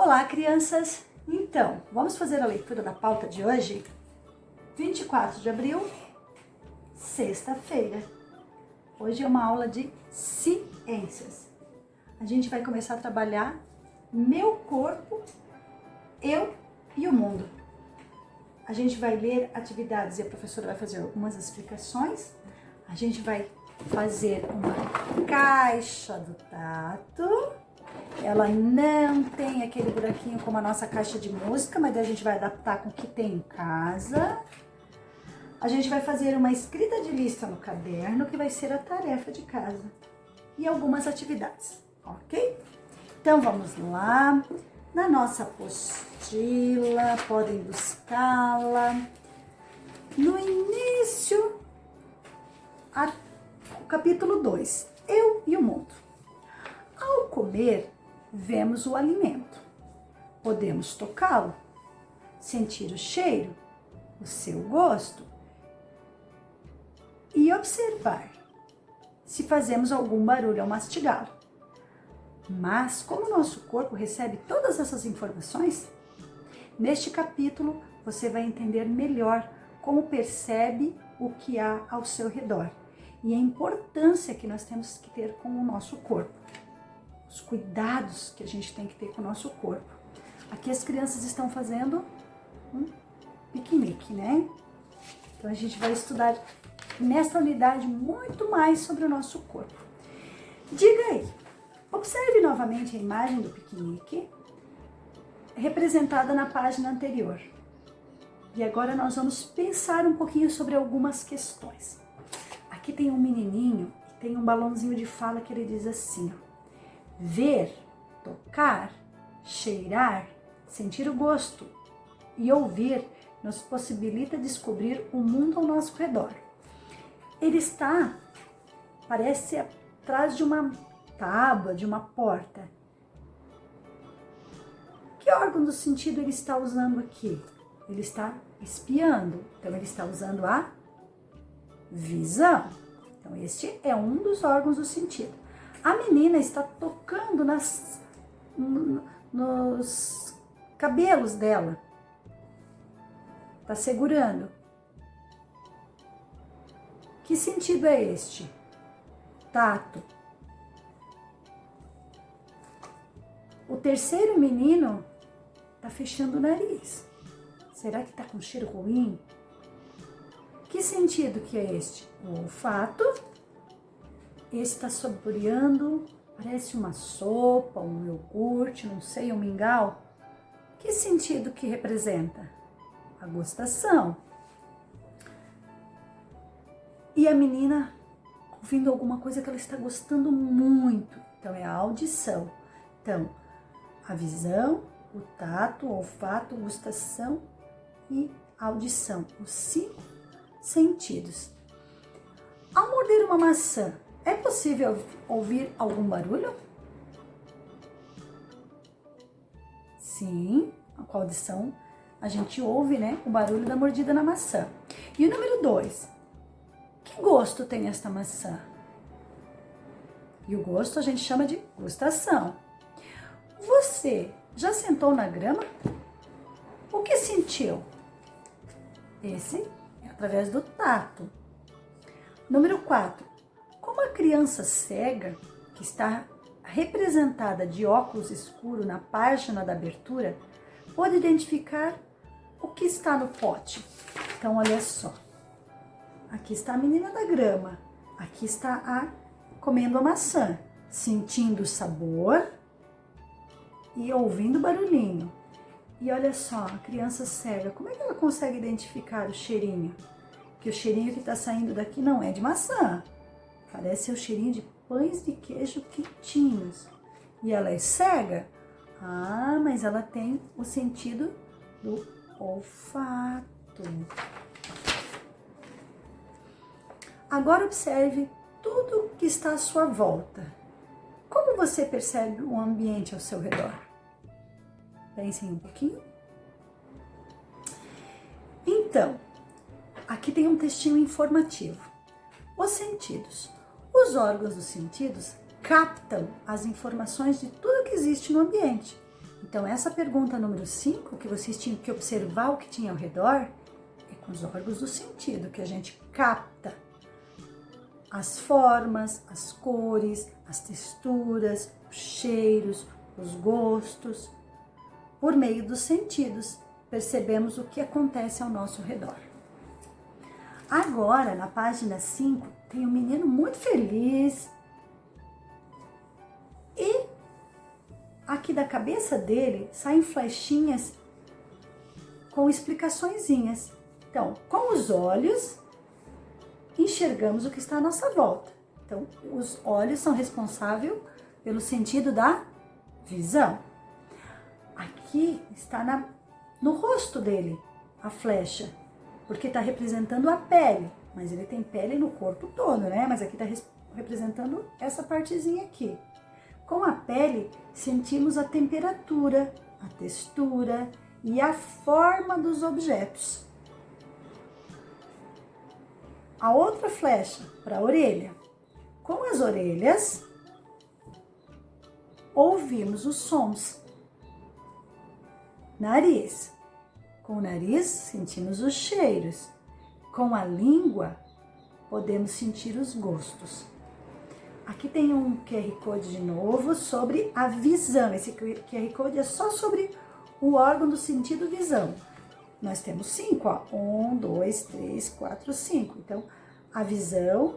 Olá, crianças! Então, vamos fazer a leitura da pauta de hoje? 24 de abril, sexta-feira. Hoje é uma aula de ciências. A gente vai começar a trabalhar meu corpo, eu e o mundo. A gente vai ler atividades e a professora vai fazer algumas explicações. A gente vai fazer uma caixa do tato. Ela não tem aquele buraquinho como a nossa caixa de música, mas a gente vai adaptar com o que tem em casa. A gente vai fazer uma escrita de lista no caderno, que vai ser a tarefa de casa. E algumas atividades, ok? Então vamos lá. Na nossa apostila, podem buscá-la. No início, o capítulo 2, Eu e o Mundo. Ao comer, vemos o alimento. Podemos tocá-lo, sentir o cheiro, o seu gosto e observar se fazemos algum barulho ao mastigá-lo. Mas como o nosso corpo recebe todas essas informações, neste capítulo você vai entender melhor como percebe o que há ao seu redor e a importância que nós temos que ter com o nosso corpo. Os cuidados que a gente tem que ter com o nosso corpo. Aqui as crianças estão fazendo um piquenique, né? Então a gente vai estudar nesta unidade muito mais sobre o nosso corpo. Diga aí, observe novamente a imagem do piquenique representada na página anterior. E agora nós vamos pensar um pouquinho sobre algumas questões. Aqui tem um menininho e tem um balãozinho de fala que ele diz assim, ó. Ver, tocar, cheirar, sentir o gosto e ouvir nos possibilita descobrir o mundo ao nosso redor. Ele está, parece, atrás de uma tábua, de uma porta. Que órgão do sentido ele está usando aqui? Ele está espiando, então ele está usando a visão. Então este é um dos órgãos do sentido. A menina está tocando nos cabelos dela. Está segurando. Que sentido é este? Tato. O terceiro menino está fechando o nariz. Será que está com cheiro ruim? Que sentido que é este? O olfato. Esse está saboreando, parece uma sopa, um iogurte, não sei, um mingau. Que sentido que representa? A gustação. E a menina ouvindo alguma coisa que ela está gostando muito. Então é a audição. Então, a visão, o tato, o olfato, a gustação e a audição. Os 5 sentidos. Ao morder uma maçã, é possível ouvir algum barulho? Sim, com a audição a gente ouve, né, o barulho da mordida na maçã. E o número 2, que gosto tem esta maçã? E o gosto a gente chama de gustação. Você já sentou na grama? O que sentiu? Esse é através do tato. Número 4. Como a criança cega, que está representada de óculos escuros na página da abertura, pode identificar o que está no pote? Então, olha só. Aqui está a menina da grama. Aqui está a comendo a maçã, sentindo o sabor e ouvindo o barulhinho. E olha só, a criança cega, como é que ela consegue identificar o cheirinho? Que o cheirinho que está saindo daqui não é de maçã. Parece o cheirinho de pães de queijo quentinhos. E ela é cega? Ah, mas ela tem o sentido do olfato. Agora observe tudo que está à sua volta. Como você percebe o ambiente ao seu redor? Pensem um pouquinho. Então, aqui tem um textinho informativo. Os sentidos. Os órgãos dos sentidos captam as informações de tudo que existe no ambiente Então, essa pergunta número 5, que vocês tinham que observar o que tinha ao redor, é com os órgãos do sentido que a gente capta as formas, as cores, as texturas, os cheiros, os gostos. Por meio dos sentidos, percebemos o que acontece ao nosso redor. Agora, na página 5, tem um menino muito feliz. E aqui da cabeça dele saem flechinhas com explicaçõezinhas. Então, com os olhos, enxergamos o que está à nossa volta. Então, os olhos são responsáveis pelo sentido da visão. Aqui está no rosto dele a flecha, porque está representando a pele, mas ele tem pele no corpo todo, né? Mas aqui está representando essa partezinha aqui. Com a pele, sentimos a temperatura, a textura e a forma dos objetos. A outra flecha para a orelha. Com as orelhas, ouvimos os sons. Nariz. Com o nariz, sentimos os cheiros. Com a língua, podemos sentir os gostos. Aqui tem um QR Code de novo sobre a visão. Esse QR Code é só sobre o órgão do sentido visão. Nós temos 5, ó. 1, 2, 3, 4, 5. Então, a visão,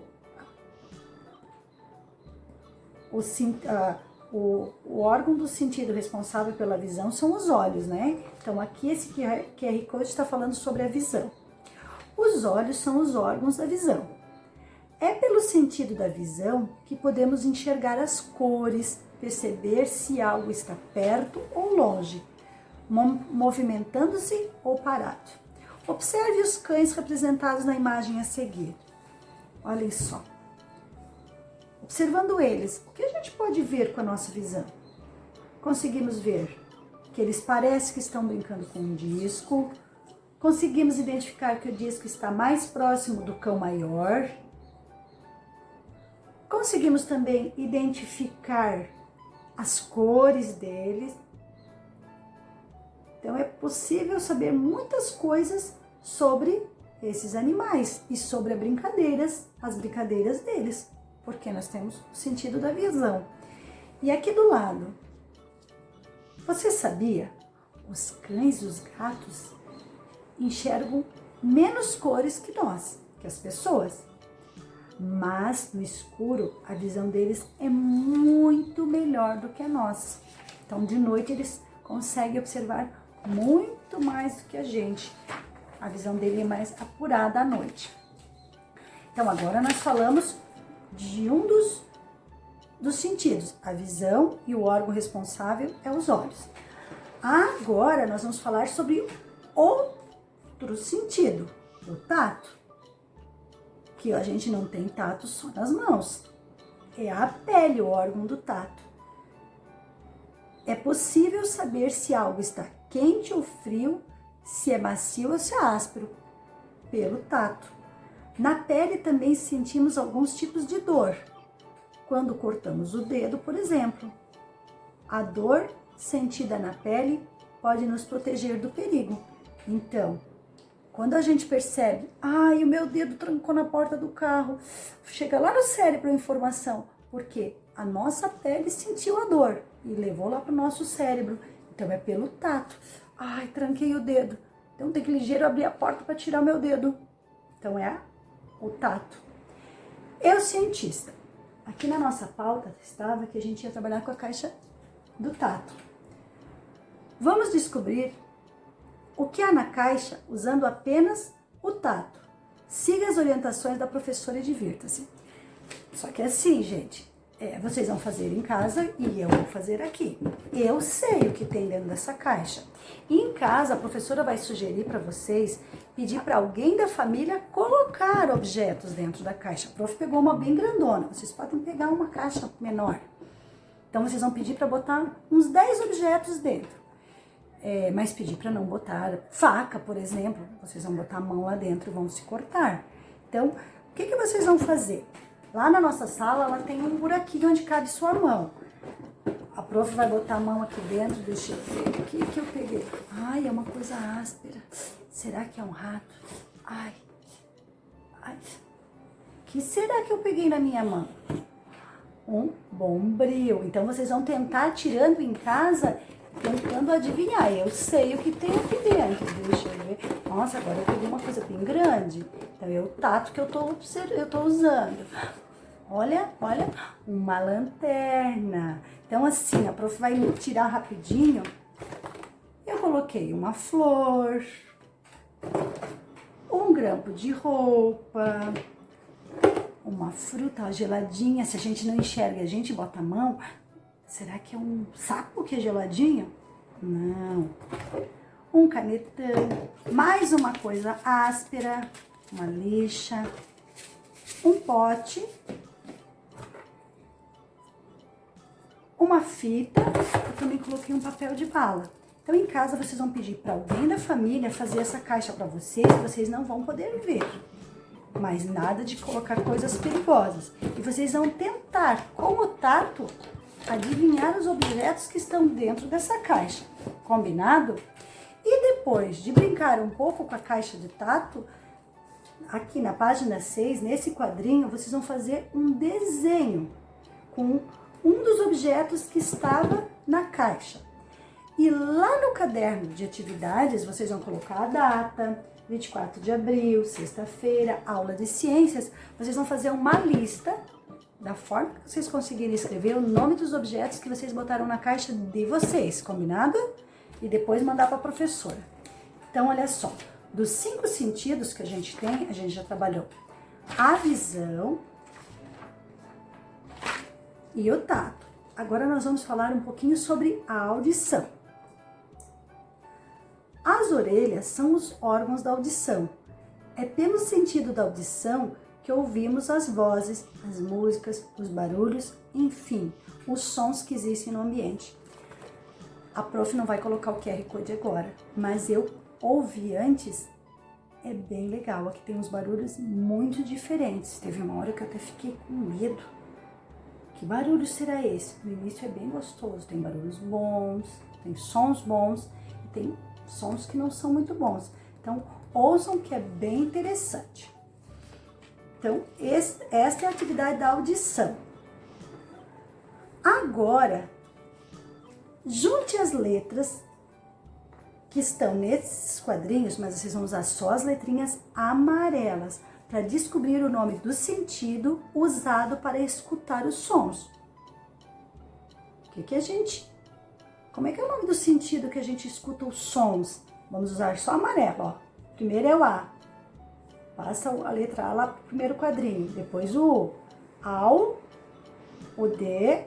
o órgão do sentido responsável pela visão são os olhos, né? Então, aqui esse QR Code está falando sobre a visão. Os olhos são os órgãos da visão. É pelo sentido da visão que podemos enxergar as cores, perceber se algo está perto ou longe, movimentando-se ou parado. Observe os cães representados na imagem a seguir. Olhem só. Observando eles, o que a gente pode ver com a nossa visão? Conseguimos ver que eles parecem que estão brincando com um disco. Conseguimos identificar que o disco está mais próximo do cão maior. Conseguimos também identificar as cores deles. Então é possível saber muitas coisas sobre esses animais e sobre as brincadeiras deles, porque nós temos o sentido da visão. E aqui do lado, você sabia? Os cães e os gatos enxergam menos cores que nós, que as pessoas. Mas no escuro a visão deles é muito melhor do que a nossa. Então de noite eles conseguem observar muito mais do que a gente. A visão dele é mais apurada à noite. Então agora nós falamos de um dos sentidos, a visão, e o órgão responsável é os olhos. Agora nós vamos falar sobre outro sentido, o tato. Que a gente não tem tato só nas mãos. É a pele, o órgão do tato. É possível saber se algo está quente ou frio, se é macio ou se é áspero, pelo tato. Na pele também sentimos alguns tipos de dor. Quando cortamos o dedo, por exemplo. A dor sentida na pele pode nos proteger do perigo. Então, quando a gente percebe, ai, o meu dedo trancou na porta do carro, chega lá no cérebro a informação, porque a nossa pele sentiu a dor e levou lá para o nosso cérebro. Então é pelo tato. Ai, tranquei o dedo. Então tem que ligeiro abrir a porta para tirar o meu dedo. Então é o tato. Eu, cientista, aqui na nossa pauta estava que a gente ia trabalhar com a caixa do tato. Vamos descobrir o que há na caixa usando apenas o tato. Siga as orientações da professora e divirta-se. Só que assim, gente, vocês vão fazer em casa e eu vou fazer aqui. Eu sei o que tem dentro dessa caixa. E em casa, a professora vai sugerir para vocês, pedir para alguém da família colocar objetos dentro da caixa. A prof pegou uma bem grandona, vocês podem pegar uma caixa menor. Então, vocês vão pedir para botar uns 10 objetos dentro. Mas pedir para não botar faca, por exemplo. Vocês vão botar a mão lá dentro e vão se cortar. Então, o que vocês vão fazer? Lá na nossa sala, ela tem um buraquinho onde cabe sua mão. A prof vai botar a mão aqui dentro, deixa eu ver. O que eu peguei? Ai, é uma coisa áspera. Será que é um rato? Ai. O que será que eu peguei na minha mão? Um bombril. Então, vocês vão tentar tirando em casa, tentando adivinhar. Eu sei o que tem aqui dentro. Deixa eu ver. Nossa, agora eu peguei uma coisa bem grande. Então, é o tato que eu tô usando. Olha, uma lanterna. Então, assim, a prof vai tirar rapidinho. Eu coloquei uma flor, um grampo de roupa, uma fruta geladinha. Se a gente não enxerga, a gente bota a mão. Será que é um sapo que é geladinho? Não. Um canetão, mais uma coisa áspera, uma lixa, um pote, uma fita. Eu também coloquei um papel de bala. Então, em casa, vocês vão pedir para alguém da família fazer essa caixa para vocês não vão poder ver. Mas nada de colocar coisas perigosas. E vocês vão tentar, com o tato, adivinhar os objetos que estão dentro dessa caixa. Combinado? E depois de brincar um pouco com a caixa de tato, aqui na página 6, nesse quadrinho, vocês vão fazer um desenho com um dos objetos que estava na caixa. E lá no caderno de atividades, vocês vão colocar a data, 24 de abril, sexta-feira, aula de ciências. Vocês vão fazer uma lista da forma que vocês conseguirem escrever o nome dos objetos que vocês botaram na caixa de vocês, combinado? E depois mandar para a professora. Então, olha só, dos 5 sentidos que a gente tem, a gente já trabalhou a visão e o tato. Agora nós vamos falar um pouquinho sobre a audição. As orelhas são os órgãos da audição. É pelo sentido da audição que ouvimos as vozes, as músicas, os barulhos, enfim, os sons que existem no ambiente. A prof não vai colocar o QR Code agora, mas eu ouvi antes, é bem legal. Aqui tem uns barulhos muito diferentes. Teve uma hora que eu até fiquei com medo. Que barulho será esse? No início é bem gostoso, tem barulhos bons, tem sons bons e tem sons que não são muito bons. Então, ouçam que é bem interessante. Então, esta é a atividade da audição. Agora, junte as letras que estão nesses quadrinhos, mas vocês vão usar só as letrinhas amarelas para descobrir o nome do sentido usado para escutar os sons. Como é que é o nome do sentido que a gente escuta os sons? Vamos usar só amarelo, ó. Primeiro é o A. Passa a letra A lá pro primeiro quadrinho. Depois o U. Au, o D,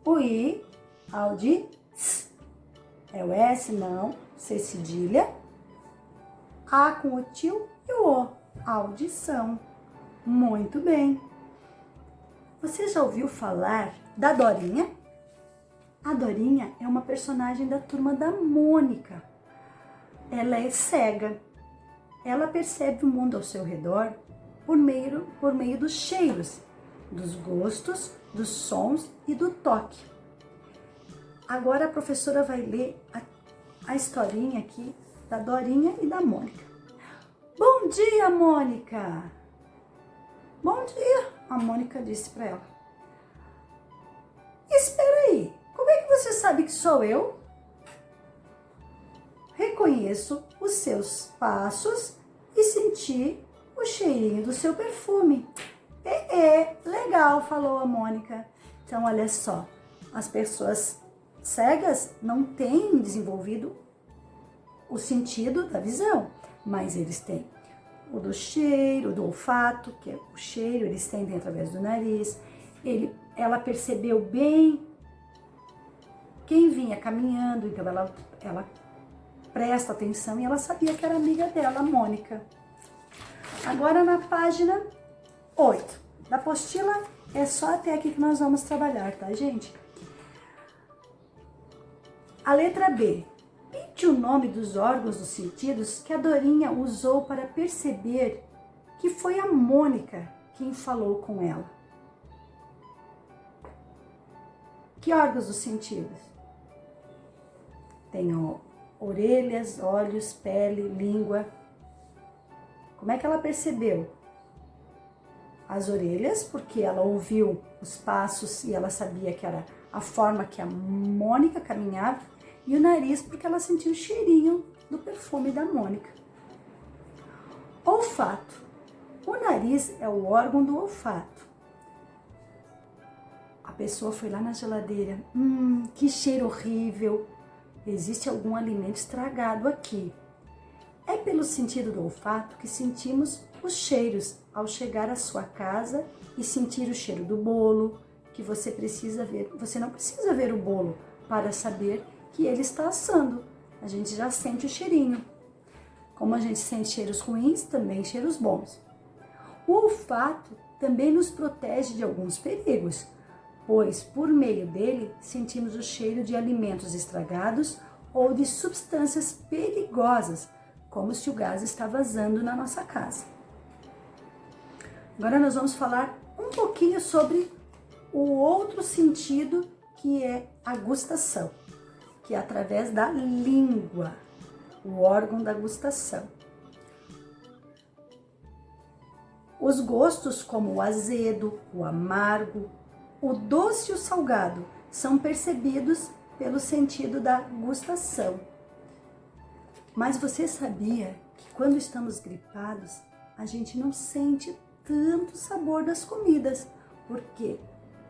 o I, ao de S. É o S, não. C cedilha. A com o tio e o O. Audição. Muito bem. Você já ouviu falar da Dorinha? A Dorinha é uma personagem da Turma da Mônica. Ela é cega. Ela percebe o mundo ao seu redor por meio dos cheiros, dos gostos, dos sons e do toque. Agora a professora vai ler a historinha aqui da Dorinha e da Mônica. Bom dia, Mônica! Bom dia, a Mônica disse para ela. Espera aí, como é que você sabe que sou eu? Reconheço os seus passos e senti o cheirinho do seu perfume. Legal, falou a Mônica. Então, olha só, as pessoas cegas não têm desenvolvido o sentido da visão, mas eles têm o do cheiro, do olfato, que é o cheiro, eles sentem através do nariz. Ela percebeu bem quem vinha caminhando, então ela presta atenção e ela sabia que era amiga dela, a Mônica. Agora na página 8 da apostila, é só até aqui que nós vamos trabalhar, tá, gente? A letra B. Pinte o nome dos órgãos dos sentidos que a Dorinha usou para perceber que foi a Mônica quem falou com ela. Que órgãos dos sentidos? Tem orelhas, olhos, pele, língua. Como é que ela percebeu? As orelhas, porque ela ouviu os passos e ela sabia que era a forma que a Mônica caminhava. E o nariz, porque ela sentiu o cheirinho do perfume da Mônica. Olfato. O nariz é o órgão do olfato. A pessoa foi lá na geladeira. Que cheiro horrível. Existe algum alimento estragado aqui. É pelo sentido do olfato que sentimos os cheiros ao chegar à sua casa e sentir o cheiro do bolo que você precisa ver. Você não precisa ver o bolo para saber que ele está assando. A gente já sente o cheirinho. Como a gente sente cheiros ruins, também cheiros bons. O olfato também nos protege de alguns perigos, pois por meio dele sentimos o cheiro de alimentos estragados ou de substâncias perigosas, como se o gás está vazando na nossa casa. Agora nós vamos falar um pouquinho sobre o outro sentido, que é a gustação, que é através da língua, o órgão da gustação. Os gostos como o azedo, o amargo, o doce e o salgado são percebidos pelo sentido da gustação. Mas você sabia que quando estamos gripados, a gente não sente tanto sabor das comidas, porque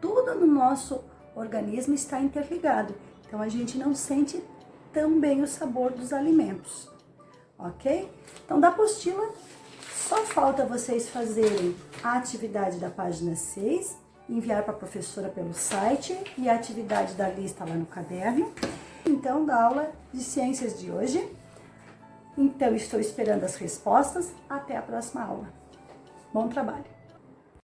tudo no nosso organismo está interligado. Então a gente não sente tão bem o sabor dos alimentos, ok? Então da apostila só falta vocês fazerem a atividade da página 6, enviar para a professora pelo site e a atividade da lista lá no caderno. Então da aula de ciências de hoje. Então estou esperando as respostas. Até a próxima aula. Bom trabalho!